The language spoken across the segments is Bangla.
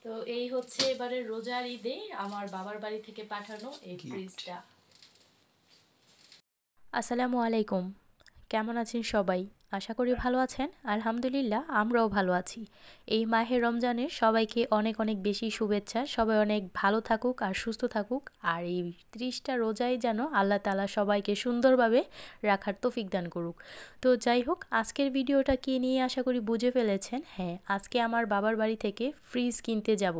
তো এই হচ্ছে এবারে রোজার ঈদে আমার বাবার বাড়ি থেকে পাঠানো এই ফ্রিজটা। আসসালামু আলাইকুম। কেমন আছেন সবাই? আশা করি ভালো আছেন। আলহামদুলিল্লাহ আমরাও ভালো আছি। এই মাহে রমজানের সবাইকে অনেক অনেক বেশি শুভেচ্ছা। সবাই অনেক ভালো থাকুক আর সুস্থ থাকুক। আর এই 30টা রোজায় যেন আল্লাহ তাআলা সবাইকে সুন্দরভাবে রাখার তৌফিক দান করুক। তো যাই হোক, আজকের ভিডিওটা কী নিয়ে আশা করি বুঝে ফেলেছেন। হ্যাঁ, আজকে আমার বাবার বাড়ি থেকে ফ্রিজ কিনতে যাব।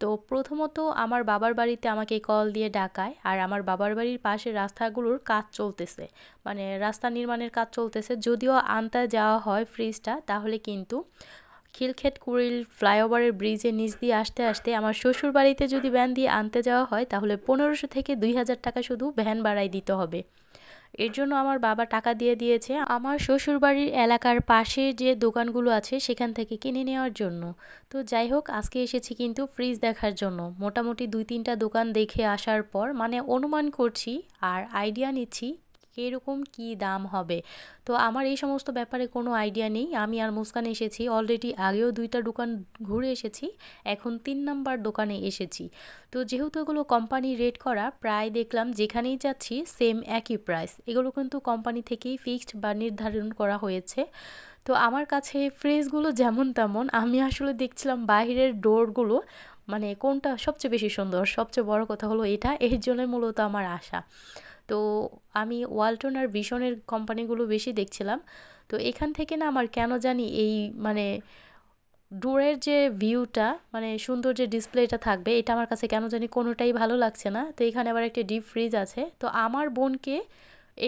তো প্রথমত আমার বাবার বাড়িতে আমাকে কল দিয়ে ডাকায়, আর আমার বাবার বাড়ির পাশে রাস্তাগুলোর কাজ চলতেছে, মানে রাস্তা নির্মাণের কাজ চলতেছে। যদিও আনতে যাওয়া হয় ফ্রিজটা, তাহলে কিন্তু খিলক্ষেত কুড়িল ফ্লাইওভারের ব্রিজের নিচ দিয়ে আসতে আসতে আমার শ্বশুর বাড়িতে যদি ভ্যান দিয়ে আনতে যাওয়া হয়, তাহলে 1500 থেকে 2000 টাকা শুধু ভ্যান ভাড়ায় দিতে হবে। এর জন্য আমার বাবা টাকা দিয়ে দিয়েছে আমার শ্বশুরবাড়ির এলাকার পাশে যে দোকানগুলো আছে সেখান থেকে কিনে নেওয়ার জন্য। তো যাই হোক, আজকে এসেছি কিন্তু ফ্রিজ দেখার জন্য। মোটামুটি 2-3টা দোকান দেখে আসার পর মানে অনুমান করছি আর আইডিয়া নিচ্ছি কীরকম কী দাম হবে। তো আমার এই সমস্ত ব্যাপারে কোনো আইডিয়া নেই। আমি আর মুস্কান এসেছি অলরেডি, আগেও 2টা দোকান ঘুরে এসেছি, এখন 3 নাম্বার দোকানে এসেছি। তো যেহেতু এগুলো কোম্পানি রেট করা, প্রায় দেখলাম যেখানেই যাচ্ছি সেম একই প্রাইস। এগুলো কিন্তু কোম্পানি থেকেই ফিক্সড বা নির্ধারণ করা হয়েছে। তো আমার কাছে ফ্রিজগুলো যেমন তেমন, আমি আসলে দেখছিলাম বাহিরের ডোরগুলো, মানে কোনটা সবচেয়ে বেশি সুন্দর, সবচেয়ে বড় কথা হলো এটা, এর জন্য মূলত আমার আশা। তো আমি ওয়ালটন আর ভিশনের কোম্পানিগুলো বেশি দেখছিলাম। তো এখান থেকে না আমার কেন জানি এই মানে ডোরের যে ভিউটা, মানে সুন্দর যে ডিসপ্লেটা থাকবে, এটা আমার কাছে কেন জানি কোনোটাই ভালো লাগছে না। তো এখানে আবার একটা ডিপ ফ্রিজ আছে। তো আমার বোনকে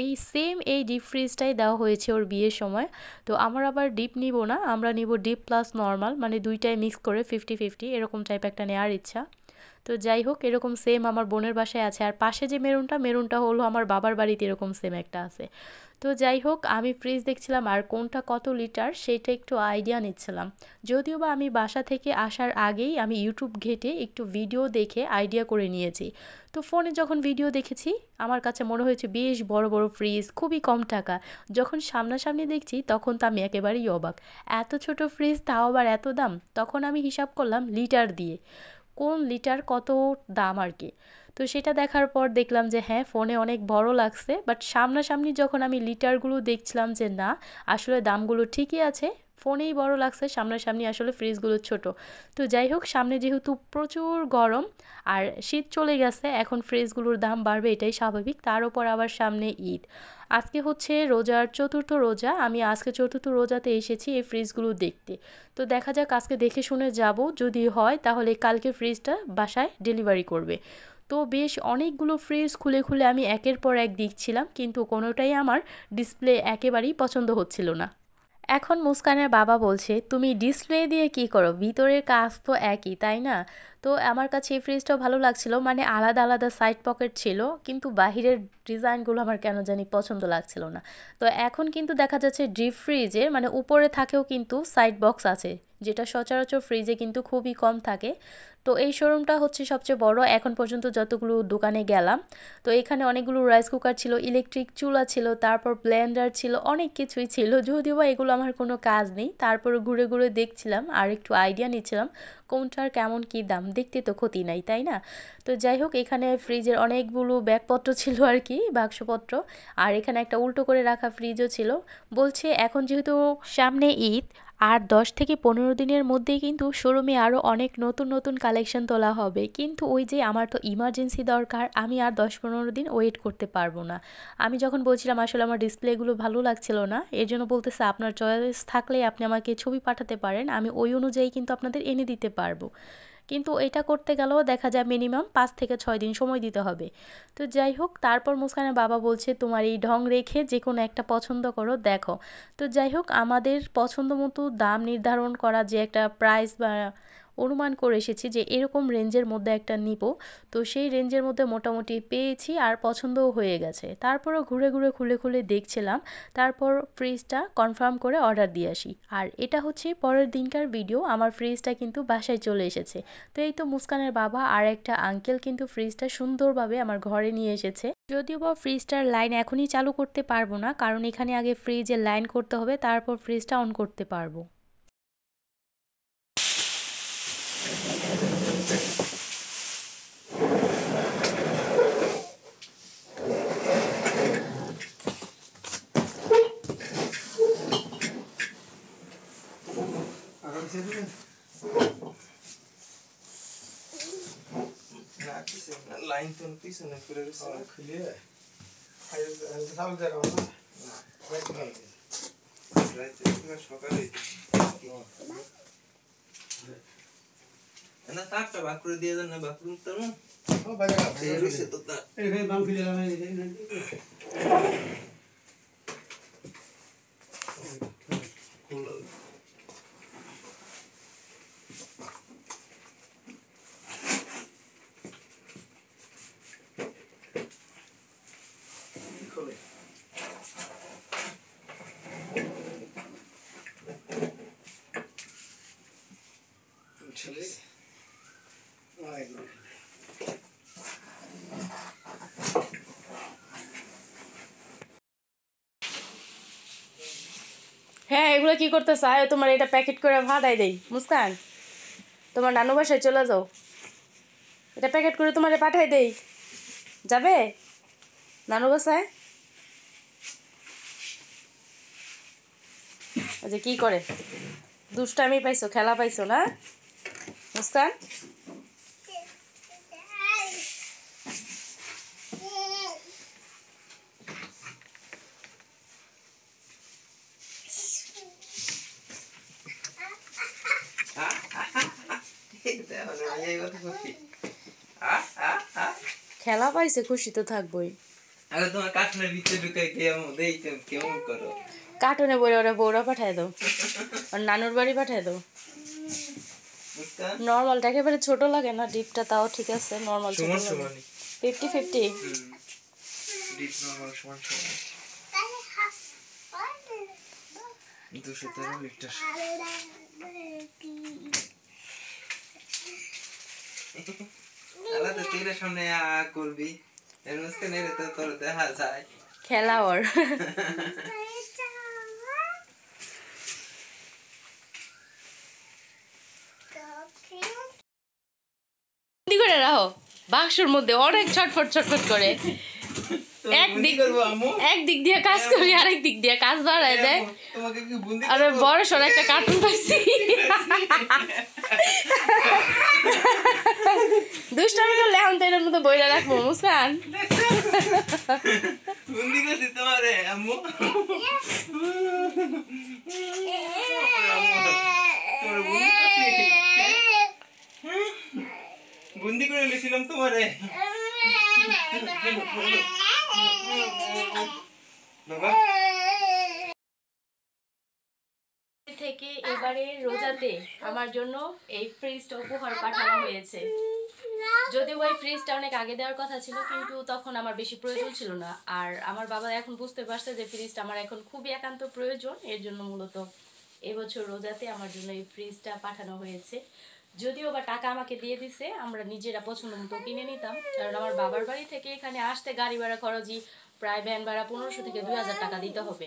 এই সেম এই ডিপ ফ্রিজটাই দেওয়া হয়েছে ওর বিয়ের সময়। তো আমার আবার ডিপ নিব না, আমরা নিব ডিপ প্লাস নর্মাল, মানে দুইটাই মিক্স করে 50-50 এরকম টাইপ একটা নেওয়ার ইচ্ছা। তো যাই হোক, এরকম সেম আমার বোনের বাসায় আছে। আর পাশে যে মেরুনটা হলো আমার বাবার বাড়িতে এরকম সেম একটা আছে। তো যাই হোক, আমি ফ্রিজ দেখছিলাম আর কোনটা কত লিটার সেটা একটু আইডিয়া নিচ্ছিলাম। যদিও বা আমি বাসা থেকে আসার আগেই আমি ইউটিউব ঘেটে একটু ভিডিও দেখে আইডিয়া করে নিয়েছি। তো ফোনে যখন ভিডিও দেখেছি আমার কাছে মনে হয়েছে বেশ বড় বড় ফ্রিজ, খুবই কম টাকা। যখন সামনাসামনি দেখছি তখন তো আমি একেবারেই অবাক। এত ছোট ফ্রিজ, তাও আবার এত দাম। তখন আমি হিসাব করলাম লিটার দিয়ে, কোন লিটার কত দাম আর কি। তো সেটা দেখার পর দেখলাম যে হ্যাঁ, ফোনে অনেক বড় লাগছে, বাট সামনাসামনি যখন আমি লিটারগুলো দেখছিলাম যে না, আসলে দামগুলো ঠিকই আছে, ফোনেই বড় লাগছে, সামনাসামনি আসলে ফ্রিজগুলো ছোট। তো যাই হোক, সামনে যেহেতু প্রচুর গরম আর শীত চলে গেছে, এখন ফ্রিজগুলোর দাম বাড়বে এটাই স্বাভাবিক। তার উপর আবার সামনে ঈদ। আজকে হচ্ছে রোজার চতুর্থ রোজা, আমি আজকে চতুর্থ রোজাতে এসেছি এই ফ্রিজগুলো দেখতে। তো দেখা যাক, আজকে দেখে শুনে যাব, যদি হয় তাহলে কালকে ফ্রিজটা বাসায় ডেলিভারি করবে। তো বেশ অনেকগুলো ফ্রিজ খুলে খুলে আমি একের পর এক দেখছিলাম, কিন্তু কোনোটাই আমার ডিসপ্লে একেবারেই পছন্দ হচ্ছিল না। এখন মুস্কানের বাবা বলছে, তুমি ডিসপ্লে দিয়ে কি করো, ভিতরের কাজ তো একই, তাই না? তো আমার কাছে এই ফ্রিজটাও ভালো লাগছিল, মানে আলাদা আলাদা সাইড পকেট ছিল, কিন্তু বাহিরের ডিজাইনগুলো আমার কেন জানি পছন্দ লাগছিল না। তো এখন কিন্তু দেখা যাচ্ছে ডিপ ফ্রিজের মানে উপরে থাকেও কিন্তু সাইড বক্স আছে, যেটা সচরাচর ফ্রিজে কিন্তু খুবই কম থাকে। তো এই শোরুমটা হচ্ছে সবচেয়ে বড় এখন পর্যন্ত যতগুলো দোকানে গেলাম। তো এখানে অনেকগুলো রাইস কুকার ছিল, ইলেকট্রিক চুলা ছিল, তারপর ব্লেন্ডার ছিল, অনেক কিছুই ছিল। যদিও বা এগুলো আমার কোনো কাজ নেই, তারপরে ঘুরে ঘুরে দেখছিলাম আর একটু আইডিয়া নিচ্ছিলাম কোনটার কেমন কী দাম, দেখতে তো ক্ষতি নাই, তাই না? তো যাই হোক, এখানে ফ্রিজের অনেকগুলো ব্যাগপত্র ছিল আর কি, বাক্সপত্র। আর এখানে একটা উল্টো করে রাখা ফ্রিজও ছিল। বলছে এখন যেহেতু সামনে ঈদ, আর 10 থেকে 15 দিনের মধ্যেই কিন্তু শোরুমে আরও অনেক নতুন নতুন কালেকশন তোলা হবে। কিন্তু ওই যে আমার তো ইমার্জেন্সি দরকার, আমি আর 10-15 দিন ওয়েট করতে পারবো না। আমি যখন বলছিলাম আসলে আমার ডিসপ্লেগুলো ভালো লাগছিল না, এর জন্য বলতেছে আপনার চয়েস থাকলে আপনি আমাকে ছবি পাঠাতে পারেন, আমি ওই অনুযায়ী কিন্তু আপনাদের এনে দিতে পারবো। কিন্তু এটা করতে গেলেও দেখা যায় মিনিমাম 5 থেকে 6 দিন সময় দিতে হবে। তো যাই হোক, তারপর মুস্কানের বাবা বলছে তোমার এই ঢং রেখে যে কোনো একটা পছন্দ করো, দেখো। তো যাই হোক, আমাদের পছন্দ মতো দাম নির্ধারণ করা যে একটা প্রাইস বা অনুমান করে এসেছি যে এরকম রেঞ্জের মধ্যে একটা নিব। তো সেই রেঞ্জের মধ্যে মোটামুটি পেয়েছি আর পছন্দও হয়ে গেছে। তারপরও ঘুরে ঘুরে খুলে খুলে দেখছিলাম, তারপর ফ্রিজটা কনফার্ম করে অর্ডার দিয়ে আসি। আর এটা হচ্ছে পরের দিনকার ভিডিও, আমার ফ্রিজটা কিন্তু বাসায় চলে এসেছে। তো এই তো মুস্কানের বাবা আর একটা আঙ্কেল কিন্তু ফ্রিজটা সুন্দরভাবে আমার ঘরে নিয়ে এসেছে। যদিও বা ফ্রিজটার লাইন এখনই চালু করতে পারবো না, কারণ এখানে আগে ফ্রিজের লাইন করতে হবে, তারপর ফ্রিজটা অন করতে পারবো। লাইন তো পিছনে করে গেছে খুলে চালু দেওয়া না রাইতে সকালে না তারটা বাকুড়ে দিয়ে দেন না বাকুড়ে তো না ও বাজা রইছে তো তা এই বাম খুলে না খোলা খোলে চলে আয় হ্যাঁ, এগুলো কি করতে চায়? তোমার এটা প্যাকেট করে ভাড়াই দেই মুস্কান, তোমার নানু বাসায় চলে যাও, এটা প্যাকেট করে তোমারে পাঠাই দেই, যাবে নানু বাসায়? আচ্ছা, কি করে দুষ্টামি পাইছো, খেলা পাইছো না মুস্কান? খেলা পাইছে, খুশি তো থাকবোই। আরে তোমার কাঠনের ভিতরে ঢুকে কেমন দেই কেমন করো কার্টুনে বইরে ওরা বউরা পাঠায় দাও, আর নানুর বাড়ি পাঠায় দাও। মুস্কান নর্মালটা একেবারে ছোট লাগে না, ডিপটা তাও ঠিক আছে, নর্মাল ছোট সমান লাগে। সমানই 50-50। ডিপ নরমাল সমান সমান 213 লিটার আলাদা তীরের সামনে করবি এর মাঝখানে তো তোর দেখা যায় খেলা ওর। বন্দি করে রাখো বাক্সের মধ্যে, অনেক ছটফট ছটফট করে। একদিক দিয়ে কাজ করি, আরেক দিক দিয়ে কাজ বাড়ায় দেয়। তোমাকে কি বুদ্ধি আরে বড় সড় একটা কার্টুন পাইছি, দুষ্টামি করলে এখন তো এটার মধ্যে বইটা রাখবো মুস্কান। বুদ্ধি করছি তোমারে আম্মু বুদ্ধি করে নিয়েছিলাম তোমারে বাবা থেকে এবারে রোজাতে আমার জন্য এই ফ্রিজটা উপহার পাঠানো হয়েছে। যদিও ওই ফ্রিজটা অনেক আগে দেওয়ার কথা ছিল, কিন্তু তখন আমার বেশি প্রয়োজন ছিল না। আর আমার বাবা এখন বুঝতে পারছে যে ফ্রিজটা আমার এখন খুবই একান্ত প্রয়োজন, এর জন্য মূলত এবছর রোজাতে আমার জন্য এই ফ্রিজটা পাঠানো হয়েছে। যদিও বা টাকা আমাকে দিয়ে দিছে, আমরা নিজেরা পছন্দ মতো কিনে নিতাম, কারণ আমার বাবার বাড়ি থেকে এখানে আসতে গাড়ি ভাড়া খরচই প্রায় ভ্যান ভাড়া 1500 থেকে 2000 টাকা দিতে হবে।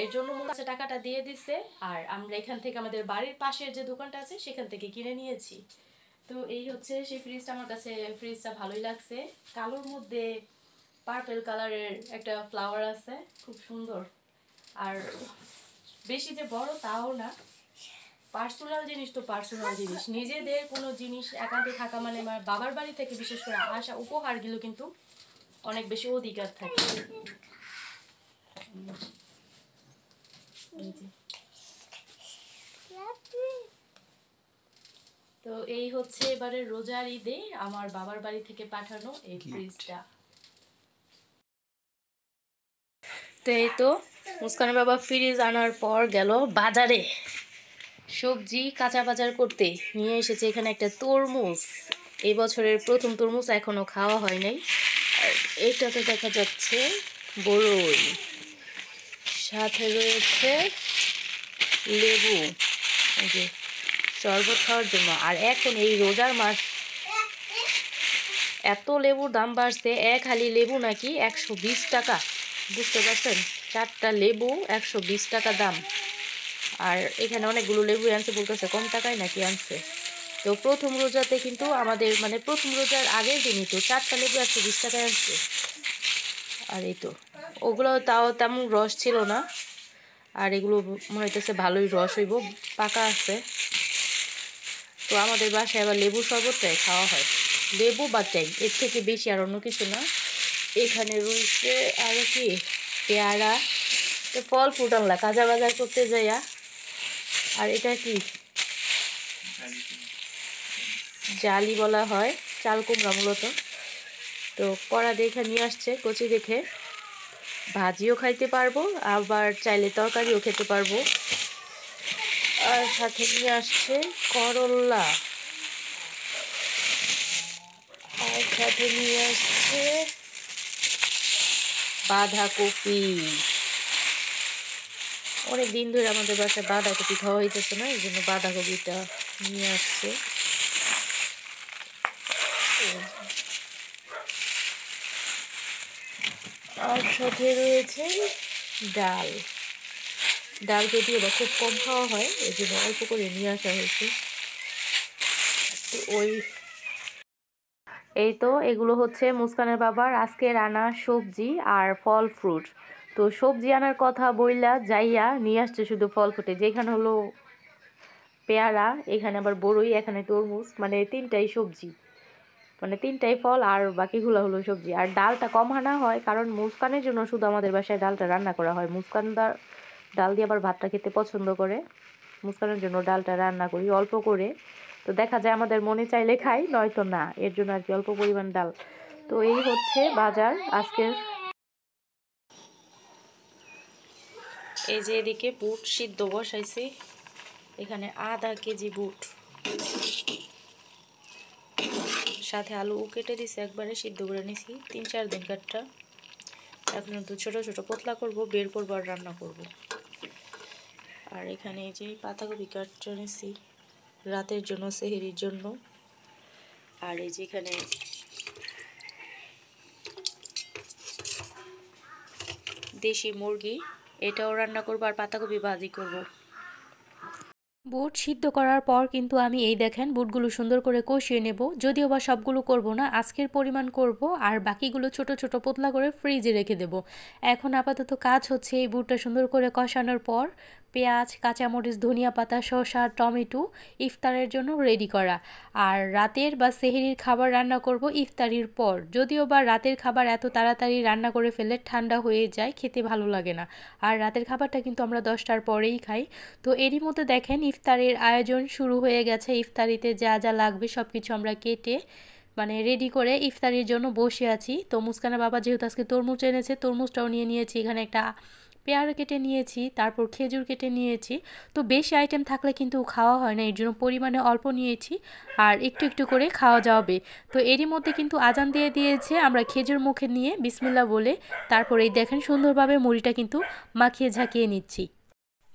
এর জন্য মূলত টাকাটা দিয়ে দিছে, আর আমরা এখান থেকে আমাদের বাড়ির পাশের যে দোকানটা আছে সেখান থেকে কিনে নিয়েছি। তো এই হচ্ছে সেই ফ্রিজটা। আমার কাছে ফ্রিজটা ভালোই লাগছে, কালোর মধ্যে পার্পল কালারের একটা ফ্লাওয়ার আছে, খুব সুন্দর। আর বেশি যে বড় তাও না, পার্সোনাল জিনিস তো পার্সোনাল জিনিস, নিজেদের কোনো জিনিস একান্তে থাকা মানে আমার বাবার বাড়ি থেকে বিশেষ করে আসা উপহারগুলো কিন্তু অনেক বেশি অধিকার থাকে। তো এই হচ্ছে এবারে রোজার ঈদে আমার বাবার বাড়ি থেকে পাঠানো এই ফ্রিজটা। তো এই তো মুস্কানের বাবা ফ্রিজ আনার পর গেল বাজারে সবজি কাঁচা বাজার করতে, নিয়ে এসেছে এখানে একটা তরমুজ। এই বছরের প্রথম তরমুজ, এখনো খাওয়া হয় নাই। আর এইটাতে দেখা যাচ্ছে বড়ই, সাথে রয়েছে লেবু, এই যে শরবত খাওয়ার জন্য। আর এখন এই রোজার মাস, এত লেবুর দাম বাড়ছে, এক হালি লেবু নাকি 120 টাকা, বুঝতে পারছেন? 4টা লেবু 120 টাকা দাম। আর এখানে অনেকগুলো লেবু আনছে, বলতেছে কম টাকায় নাকি আনছে। তো প্রথম রোজাতে কিন্তু আমাদের মানে প্রথম রোজার আগের দিনই তো 4টা লেবু 120 টাকায় আনছে। আর এই তো ওগুলো তাও তেমন রস ছিল না, আর এগুলো মনে হইতেছে ভালোই রস হইব, পাকা আছে। তো আমাদের বাসায় আবার লেবু শরবতটাই খাওয়া হয়, লেবু বা ট্যাং, এর থেকে বেশি আর অন্য কিছু না। এখানে রয়েছে আরও কি পেয়ারা, তো ফল ফ্রুট আনলা কাঁচা বাজার করতে যাইয়া। আর এটা কি জালি বলা হয়, চাল কুমড়া মূলত। তো কড়া দেখে নিয়ে আসছে কচি দেখে, ভাজিও খাইতে পারবো আবার চাইলে তরকারিও খেতে পারবো। আর সাথে নিয়ে আসছে করল্লা, আর সাথে নিয়ে আসছে বাঁধাকপি। অনেক দিন ধরে আমাদের বাসায় বাঁধাকপি খাওয়া হইতেছে না, এই জন্য বাঁধাকপিটা নিয়ে আসছে। আর সাথে রয়েছে ডাল, ডাল যদিও বা খুব কম খাওয়া হয় এই জন্য অল্প করে নিয়ে আসা হয়েছে। তো এই তো এগুলো হচ্ছে মুস্কানের বাবার আজকের আনা সবজি আর ফল ফ্রুট। তো সবজি আনার কথা বইলা যাইয়া নিয়ে আসছে শুধু ফল ফ্রুটে, যেখানে হলো পেয়ারা, এখানে আবার বড়ই, এখানে তরমুজ, মানে তিনটাই সবজি, মানে তিনটাই ফল আর বাকিগুলো হলো সবজি। আর ডালটা কম আনা হয় কারণ মুস্কানের জন্য শুধু আমাদের বাসায় ডালটা রান্না করা হয়। মুস্কান ডাল দিয়ে আবার ভাতটা খেতে পছন্দ করে, মুস্কানের জন্য ডালটা রান্না করি অল্প করে। তো দেখা যায় আমাদের মনে চাইলে খাই, নয়তো না, এর জন্য আর কি অল্প পরিমাণ ডাল। তো এই হচ্ছে বাজার আজকের। এই যে এদিকে বুট সিদ্ধ বসাইছি, এখানে আধা কেজি বুট, সাথে আলু কেটে দিছি, একবারে সিদ্ধ করে নিছি 3-4 দিন কাটটা। এখন তো ছোট ছোট পাতলা করব, বের করবো আর রান্না করব। আর এখানে এই যে পাতাকপি কাটতে নিছি রাতের জন্য, সেহরির জন্য। আর এই যে এখানে দেশি মুরগি, এটাও রান্না করবো আর পাতাকপি ভাজি করব। বুট সিদ্ধ করার পর কিন্তু আমি এই দেখেন বুটগুলো সুন্দর করে কষিয়ে নেব, যদিও বা সবগুলো করব না, আজকের পরিমাণ করব আর বাকিগুলো ছোট ছোট পাতলা করে ফ্রিজে রেখে দেব। এখন আপাতত কাজ হচ্ছে এই বুটটা সুন্দর করে কষানোর পর পেঁয়াজ, কাঁচামরিচ, ধনিয়া পাতা, শসা, টমেটো ইফতারের জন্য রেডি করা। আর রাতের বা সেহরির খাবার রান্না করব ইফতারির পর, যদিও বা রাতের খাবার এত তাড়াতাড়ি রান্না করে ফেলে ঠান্ডা হয়ে যায়, খেতে ভালো লাগে না। আর রাতের খাবারটা কিন্তু আমরা 10টার পরেই খাই। তো এরই মধ্যে দেখেন ইফতারের আয়োজন শুরু হয়ে গেছে। ইফতারিতে যা যা লাগবে সব কিছু আমরা কেটে মানে রেডি করে ইফতারির জন্য বসে আছি। তো মুস্কানের বাবা যেহেতু আজকে তরমুজ এনেছে, তরমুজটাও নিয়ে নিয়েছি, এখানে একটা পেয়ারা কেটে নিয়েছি, তারপর খেজুর কেটে নিয়েছি। তো বেশি আইটেম থাকলে কিন্তু খাওয়া হয় না, এর জন্য পরিমাণে অল্প নিয়েছি আর একটু একটু করে খাওয়া যাবে। তো এরই মধ্যে কিন্তু আজান দিয়ে দিয়েছে, আমরা খেজুর মুখে নিয়ে বিসমিল্লাহ বলে তারপর এই দেখেন সুন্দরভাবে মুড়িটা কিন্তু মাখিয়ে ঝাঁকিয়ে নিচ্ছি।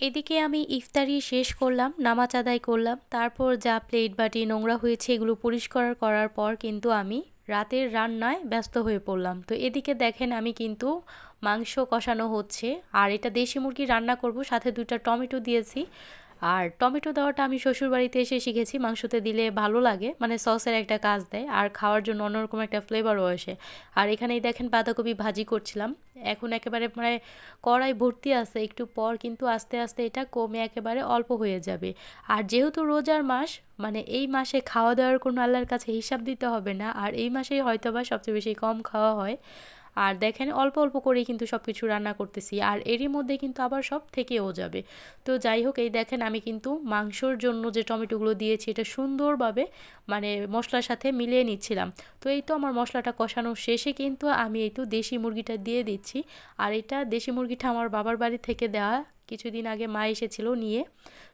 এদিকে আমি ইফতারি শেষ করলাম, নামাজ আদায় করলাম, তারপর যা প্লেট বাটি নোংরা হয়েছে এগুলো পরিষ্কার করার পর কিন্তু আমি রাতের রান্নায় ব্যস্ত হয়ে পড়লাম। তো এদিকে দেখেন আমি কিন্তু মাংস কষানো হচ্ছে, আর এটা দেশি মুরগি রান্না করব, সাথে 2টা টমেটো দিয়েছি। আর টমেটো দেওয়াটা আমি শ্বশুরবাড়িতে এসে শিখেছি, মাংসতে দিলে ভালো লাগে, মানে সসের একটা কাজ দেয় আর খাওয়ার জন্য অন্যরকম একটা ফ্লেভারও আসে। আর এখানেই দেখেন বাঁধাকপি ভাজি করছিলাম, এখন একেবারে মানে কড়াই ভর্তি আছে, একটু পর কিন্তু আস্তে আস্তে এটা কমে একেবারে অল্প হয়ে যাবে। আর যেহেতু রোজার মাস, মানে এই মাসে খাওয়া দাওয়ার কোনো আল্লাহর কাছে হিসাব দিতে হবে না, আর এই মাসেই হয়তোবা সবচেয়ে বেশি কম খাওয়া হয়। আর দেখেন অল্প অল্প করেই কিন্তু সব কিছু রান্না করতেছি, আর এরই মধ্যে কিন্তু আবার সব থেকেও যাবে। তো যাই হোক, এই দেখেন আমি কিন্তু মাংসর জন্য যে টমেটোগুলো দিয়েছি এটা সুন্দরভাবে মানে মশলার সাথে মিলিয়ে নিচ্ছিলাম। তো এই তো আমার মশলাটা কষানোর শেষে কিন্তু আমি এই তো দেশি মুরগিটা দিয়ে দিচ্ছি। আর এটা দেশি মুরগিটা আমার বাবার বাড়ি থেকে দেওয়া, কিছুদিন আগে মা এসেছিল নিয়ে।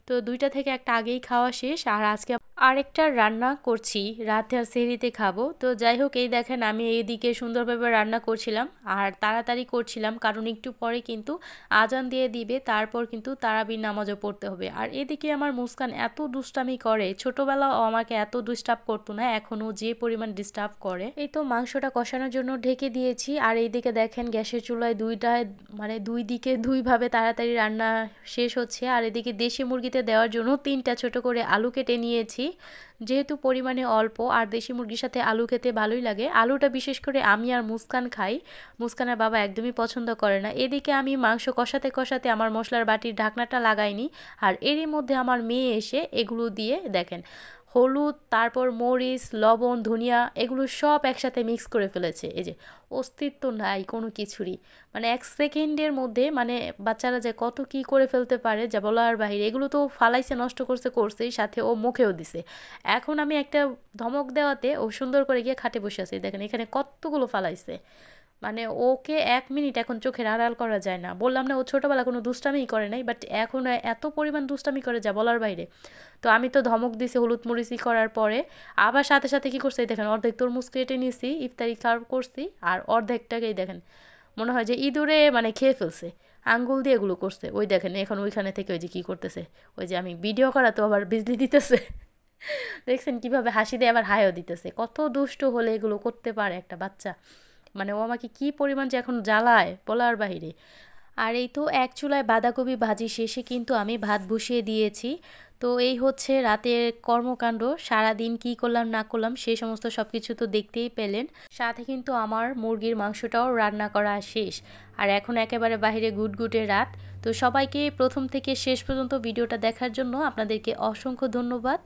তো 2টা থেকে একটা আগেই খাওয়া শেষ, আর আজকে আরেকটা রান্না করছি, রাতে আর সেহরিতে খাবো। তো যাই হোক, এই দেখেন আমি এইদিকে সুন্দরভাবে রান্না করছিলাম আর তাড়াতাড়ি করছিলাম, কারণ একটু পরে কিন্তু আজান দিয়ে দিবে, তারপর কিন্তু তারাবির নামাজও পড়তে হবে। আর এদিকে আমার মুস্কান এত দুষ্টামি করে, ছোটোবেলাও আমাকে এত ডিস্টার্ব করতো না, এখনও যে পরিমাণ ডিস্টার্ব করে। এই তো মাংসটা কষানোর জন্য ঢেকে দিয়েছি, আর এইদিকে দেখেন গ্যাসের চুলায় মানে দুই দিকে দুইভাবে তাড়াতাড়ি রান্না শেষ হচ্ছে। আর এদিকে দেশি মুরগিতে দেওয়ার জন্য 3টা ছোট করে আলু কেটে নিয়েছি, যেহেতু পরিমাণে অল্প আর দেশি মুরগির সাথে আলু খেতে ভালোই লাগে। আলুটা বিশেষ করে আমি আর মুস্কান খাই, মুস্কানের বাবা একদমই পছন্দ করে না। এদিকে আমি মাংস কষাতে কষাতে আমার মশলার বাটির ঢাকনাটা লাগাইনি, আর এরই মধ্যে আমার মেয়ে এসে এগুলো দিয়ে দেখেন হলুদ, তারপর মরিচ, লবণ, ধনিয়া এগুলো সব একসাথে মিক্স করে ফেলেছে। এই যে অস্তিত্ব নাই কোনো কিছুরই, মানে 1 সেকেন্ডের মধ্যে মানে বাচ্চারা যে কত কি করে ফেলতে পারে যা বলার বাহিরে। এগুলো তো ফালাইছে, নষ্ট করছেই, সাথে ও মুখেও দিছে। এখন আমি একটা ধমক দেওয়াতে ও সুন্দর করে গিয়ে খাটে বসে আছে, দেখেন এখানে কতগুলো ফালাইছে। মানে ওকে 1 মিনিট এখন চোখের আড়াল করা যায় না। বললাম না ও ছোটোবেলা কোনো দুষ্টামিই করে নাই, বাট এখন এত পরিমাণ দুষ্টামি করে যা বলার বাইরে। তো আমি তো ধমক দিছি হলুদ মরিচি করার পরে, আবার সাথে সাথে কী করছে দেখেন, অর্ধেক তরমুজ কেটে নিয়েছি, ইফতারি সার্ভ করছি, আর অর্ধেকটাকেই দেখেন মনে হয় যে ইঁদুরে মানে খেয়ে ফেলছে, আঙ্গুল দিয়ে এগুলো করছে। ওই দেখেন এখন ওইখানে থেকে ওই যে কী করতেছে, ওই যে আমি ভিডিও করা তো আবার বিজলি দিতেছে দেখছেন কীভাবে হাসি দিয়ে আবার হাইও দিতেছে। কত দুষ্ট হলে এগুলো করতে পারে একটা বাচ্চা, মানে ও আমাকে কী পরিমাণ যে এখন জ্বালায় বলার বাহিরে। আর এই তো এক চুলায় বাঁধাকপি ভাজি শেষে কিন্তু আমি ভাত বসিয়ে দিয়েছি। তো এই হচ্ছে রাতের কর্মকাণ্ড, সারাদিন কি করলাম না করলাম সে সমস্ত সব কিছু তো দেখতেই পেলেন। সাথে কিন্তু আমার মুরগির মাংসটাও রান্না করা শেষ। আর এখন একেবারে বাইরে গুটগুটে রাত। তো সবাইকে প্রথম থেকে শেষ পর্যন্ত ভিডিওটা দেখার জন্য আপনাদেরকে অসংখ্য ধন্যবাদ।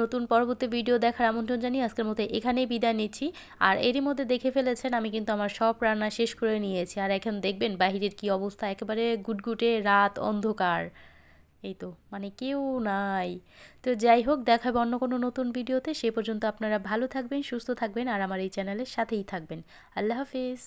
নতুন পরবর্তী ভিডিও দেখার আমন্ত্রণ জানিয়ে আজকের মতো এখানেই বিদায় নিচ্ছি। আর এরই মধ্যে দেখে ফেলেছেন আমি কিন্তু আমার সব রান্না শেষ করে নিয়েছি। আর এখন দেখবেন বাহিরের কি অবস্থা, একেবারে গুটগুটে রাত, অন্ধকার। এই তো মানে কেউ নাই। তো যাই হোক, দেখা হবে অন্য কোনো নতুন ভিডিওতে। সে পর্যন্ত আপনারা ভালো থাকবেন, সুস্থ থাকবেন, আর আমার এই চ্যানেলের সাথেই থাকবেন। আল্লাহ হাফিজ।